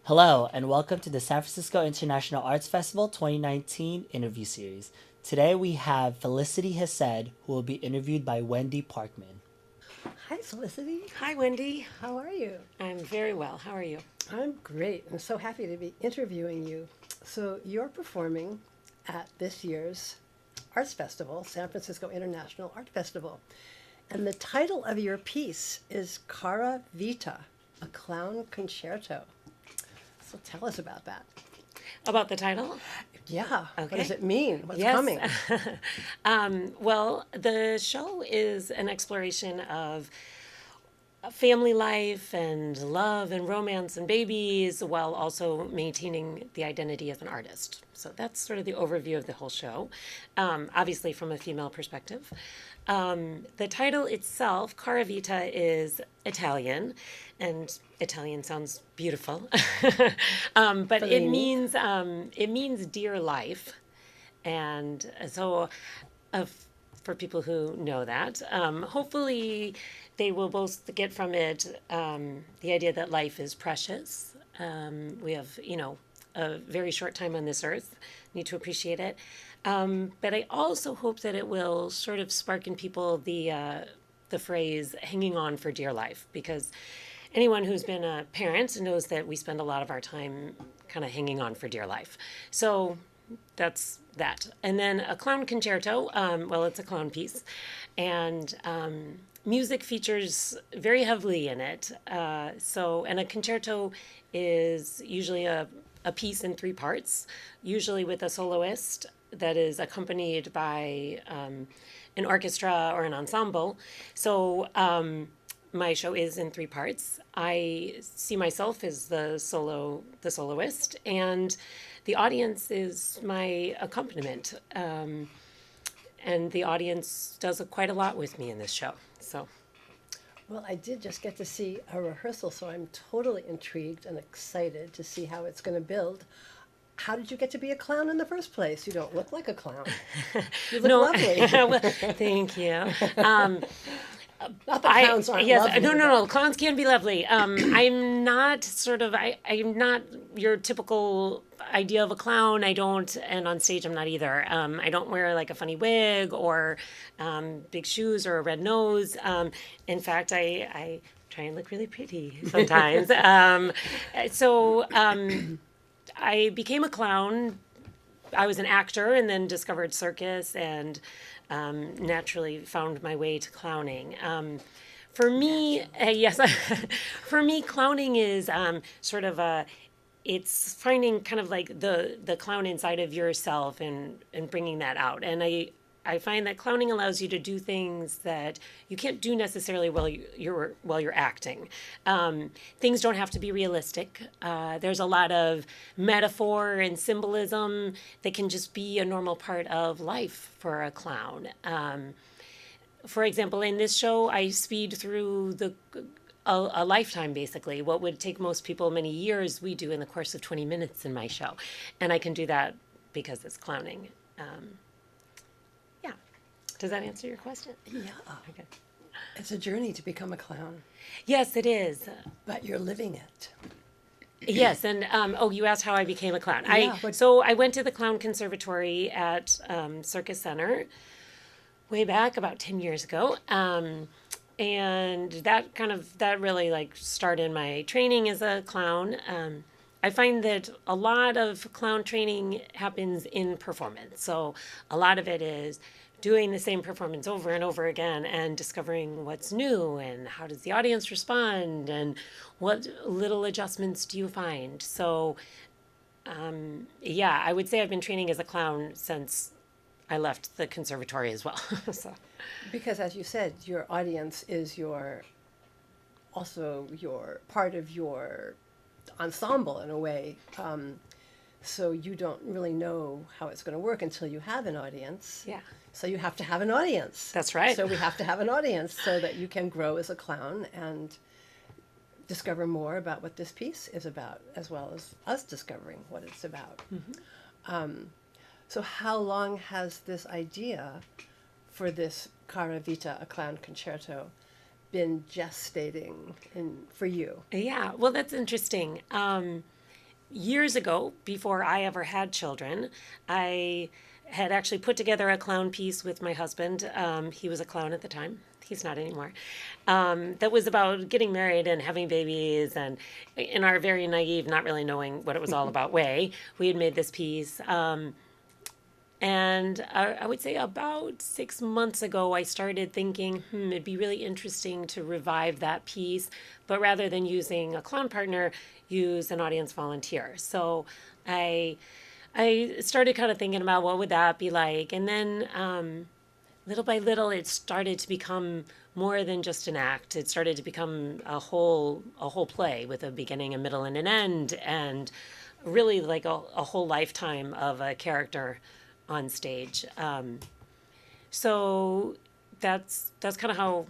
Hello, and welcome to the San Francisco International Arts Festival 2019 interview series. Today we have Felicity Hesed, who will be interviewed by Wendy Parkman. Hi, Felicity. Hi, Wendy. How are you? I'm very well. How are you? I'm great. I'm so happy to be interviewing you. So, you're performing at this year's Arts Festival, San Francisco International Art Festival. And the title of your piece is Cara Vita, a clown concerto. So, tell us about that. About the title? Yeah. What Okay. does it mean? What's Yes. coming? Well, the show is an exploration of family life and love and romance and babies while also maintaining the identity of an artist. So that's sort of the overview of the whole show, obviously from a female perspective. The title itself, Cara Vita, is Italian, and Italian sounds beautiful, but it means dear life, and so for people who know that, hopefully they will both get from it the idea that life is precious. We have, a very short time on this earth, need to appreciate it. But I also hope that it will sort of spark in people the phrase "hanging on for dear life," because anyone who's been a parent knows that we spend a lot of our time kind of hanging on for dear life. So that's that. And then a clown concerto. Well, it's a clown piece, and music features very heavily in it. And a concerto is usually a piece in three parts, usually with a soloist that is accompanied by an orchestra or an ensemble. So my show is in three parts. I see myself as the soloist, and the audience is my accompaniment. And the audience does quite a lot with me in this show. So. Well, I did just get to see a rehearsal, so I'm totally intrigued and excited to see how it's going to build. How did you get to be a clown in the first place? You don't look like a clown. You look lovely. Well, thank you. Not that clowns aren't lovely. No. Clowns can be lovely. I'm not I'm not your typical idea of a clown. I don't, and on stage I'm not either. I don't wear like a funny wig or big shoes or a red nose. In fact, I try and look really pretty sometimes. I became a clown. I was an actor and then discovered circus and naturally found my way to clowning. For me, yes, for me, clowning is it's finding kind of like the clown inside of yourself and bringing that out. And I find that clowning allows you to do things that you can't do necessarily while you're acting. Things don't have to be realistic. There's a lot of metaphor and symbolism that can just be a normal part of life for a clown. For example, in this show, I speed through a lifetime, basically. What would take most people many years, we do in the course of 20 minutes in my show. And I can do that because it's clowning. Does that answer your question? Yeah. Okay. It's a journey to become a clown, Yes, it is. but you're living it. Yes, and you asked how I became a clown. Yeah, So I went to the clown conservatory at Circus Center way back about 10 years ago. And that really like started my training as a clown. I find that a lot of clown training happens in performance. So a lot of it is doing the same performance over and over again and discovering what's new and how does the audience respond and what little adjustments do you find. So I would say I've been training as a clown since I left the conservatory as well. So. Because as you said, your audience is also your part of your ensemble in a way. So you don't really know how it's going to work until you have an audience. Yeah. So you have to have an audience. That's right. So we have to have an audience so that you can grow as a clown and discover more about what this piece is about, as well as us discovering what it's about. Mm-hmm. So how long has this idea for this Cara Vita, a clown concerto, been gestating for you? Yeah, well, that's interesting. years ago, before I ever had children, I had actually put together a clown piece with my husband. He was a clown at the time. He's not anymore. That was about getting married and having babies, and in our very naive, not really knowing what it was all about way, we had made this piece. And I would say about 6 months ago, I started thinking, it'd be really interesting to revive that piece, but rather than using a clown partner, use an audience volunteer. So I started kind of thinking about what would that be like, and then little by little, it started to become more than just an act. It started to become a whole play with a beginning, a middle, and an end, and really like a whole lifetime of a character on stage. So that's kind of how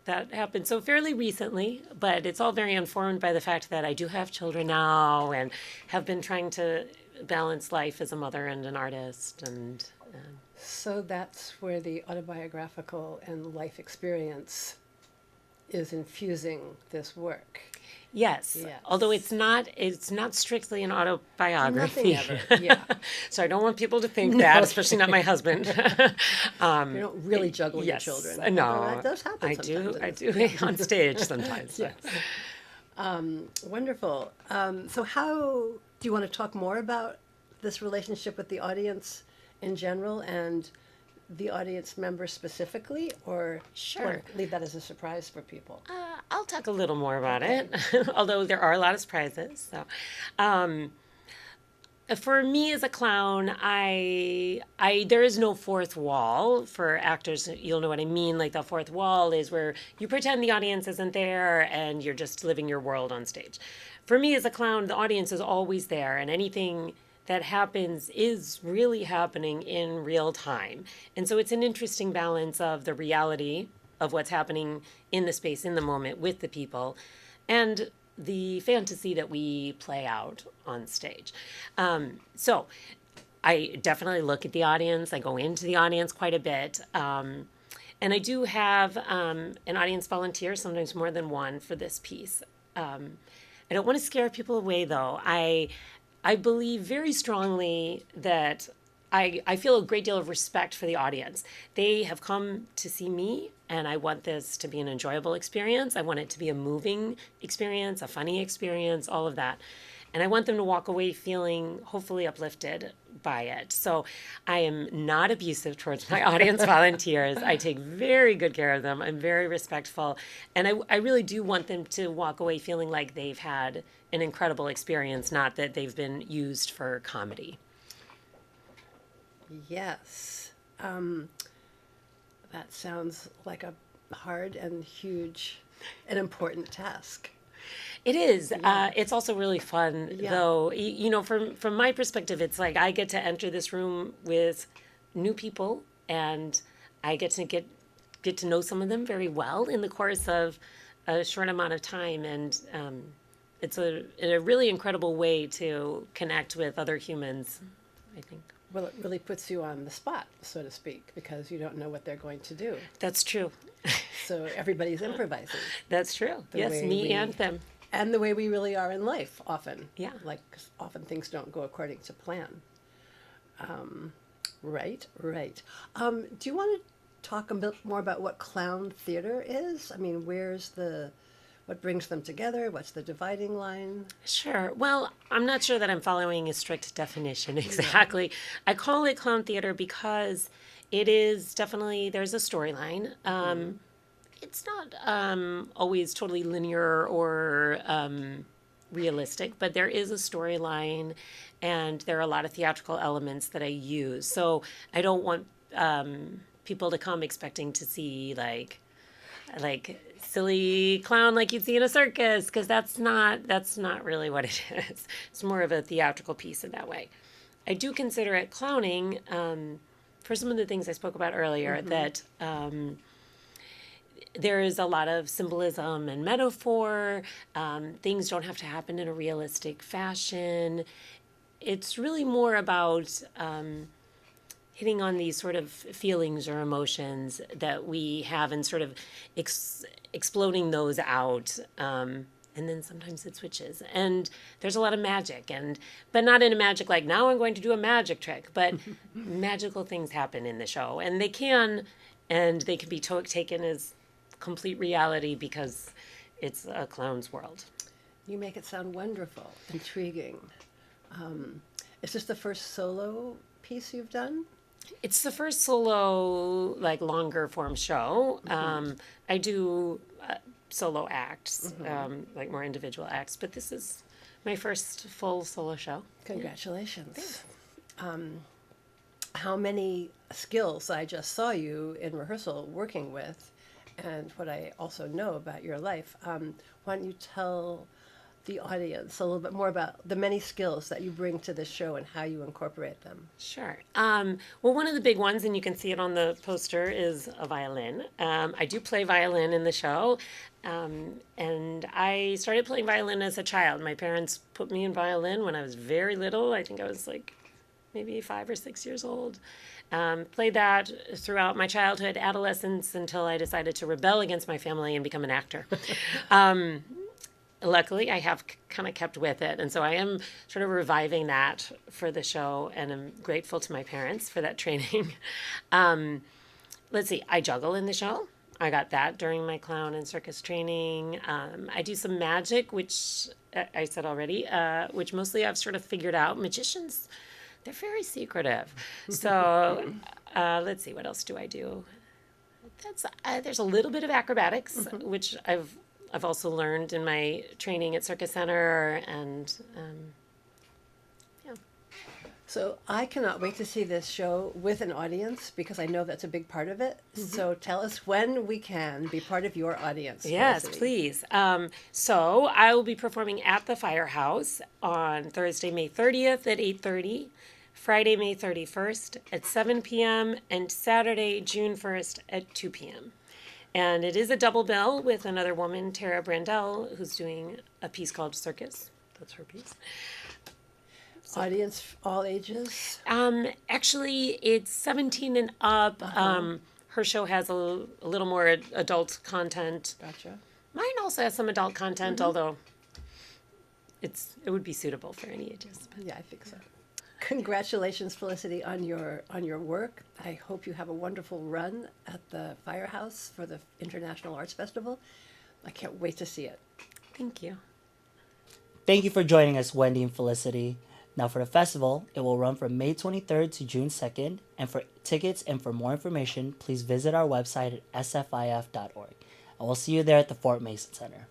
that happened. So fairly recently, but it's all very informed by the fact that I do have children now and have been trying to balance life as a mother and an artist. And So that's where the autobiographical and life experience is infusing this work. yes, Yes. although it's not strictly an autobiography. Nothing ever, yeah. So I don't want people to think that, especially not my husband. You don't really juggle your yes, children. no, Although that does happen I sometimes. do. I do on stage sometimes. Yes. Wonderful. So how do you want to talk more about this relationship with the audience in general and the audience member specifically, or Sure. want to leave that as a surprise for people? I'll talk a little more about it, although there are a lot of surprises. So, for me as a clown, I there is no fourth wall for actors. You'll know what I mean. Like the fourth wall is where you pretend the audience isn't there and you're just living your world on stage. For me as a clown, the audience is always there, and anything that happens is really happening in real time. And so it's an interesting balance of the reality of what's happening in the space, in the moment with the people, and the fantasy that we play out on stage. So I definitely look at the audience. I go into the audience quite a bit. And I do have an audience volunteer, sometimes more than one, for this piece. I don't want to scare people away, though. I believe very strongly that I feel a great deal of respect for the audience. They have come to see me, and I want this to be an enjoyable experience. I want it to be a moving experience, a funny experience, all of that. And I want them to walk away feeling hopefully uplifted by it. So I am not abusive towards my audience volunteers. I take very good care of them. I'm very respectful. And I really do want them to walk away feeling like they've had an incredible experience, not that they've been used for comedy. Yes. That sounds like a hard and huge and important task. It is. It's also really fun, Yeah. though. You know, from my perspective, it's like I get to enter this room with new people, and I get to know some of them very well in the course of a short amount of time, and it's a really incredible way to connect with other humans, I think. Well, it really puts you on the spot, so to speak, because you don't know what they're going to do. That's true. So everybody's improvising. That's true. The Yes, way me we- and them. And the way we really are in life, often. Yeah. Like, 'cause often things don't go according to plan. Right. Do you want to talk a bit more about what clown theater is? I mean, what brings them together? What's the dividing line? Sure. Well, I'm not sure that I'm following a strict definition exactly. I call it clown theater because it is definitely, there's a storyline. It's not always totally linear or realistic, but there is a storyline, and there are a lot of theatrical elements that I use. So I don't want people to come expecting to see like silly clown like you'd see in a circus, because that's not really what it is. It's more of a theatrical piece in that way. I do consider it clowning for some of the things I spoke about earlier, that there is a lot of symbolism and metaphor. Things don't have to happen in a realistic fashion. It's really more about hitting on these sort of feelings or emotions that we have, and sort of exploding those out and then sometimes it switches. And there's a lot of magic, but not in a magic like, now I'm going to do a magic trick, but magical things happen in the show, and they can be taken as complete reality because it's a clown's world. You make it sound wonderful, intriguing. Is this the first solo piece you've done? It's the first solo, like, longer form show. I do solo acts, like more individual acts, but this is my first full solo show. Congratulations. How many skills I just saw you in rehearsal working with, and what I also know about your life. Why don't you tell the audience a little bit more about the many skills that you bring to this show and how you incorporate them? Sure. Well, one of the big ones, and you can see it on the poster, is a violin. I do play violin in the show, and I started playing violin as a child. My parents put me in violin when I was very little. I think I was like maybe 5 or 6 years old. Played that throughout my childhood, adolescence, until I decided to rebel against my family and become an actor. Luckily, I have kind of kept with it, and so I am sort of reviving that for the show, and I'm grateful to my parents for that training. Let's see, I juggle in the show. I got that during my clown and circus training. I do some magic, which I said already, which mostly I've sort of figured out. Magicians, they're very secretive. So let's see, what else do I do? There's a little bit of acrobatics, which I've also learned in my training at Circus Center, and yeah. So I cannot wait to see this show with an audience, because I know that's a big part of it. So tell us when we can be part of your audience. Yes, Felicity. please. So I will be performing at the Firehouse on Thursday, May 30th at 8:30, Friday, May 31st at 7 p.m., and Saturday, June 1st at 2 p.m. And it is a double bill with another woman, Tara Brandell, who's doing a piece called Circus. That's her piece. Audience, all ages? Actually, it's 17 and up. Her show has a little more adult content. Gotcha. Mine also has some adult content, although it would be suitable for any ages. Yeah, I think so. Congratulations, Felicity, on your work. I hope you have a wonderful run at the Firehouse for the International Arts Festival. I can't wait to see it. Thank you. Thank you for joining us, Wendy and Felicity. Now for the festival, it will run from May 23rd to June 2nd, and for tickets and for more information, please visit our website at sfif.org. And we'll see you there at the Fort Mason Center.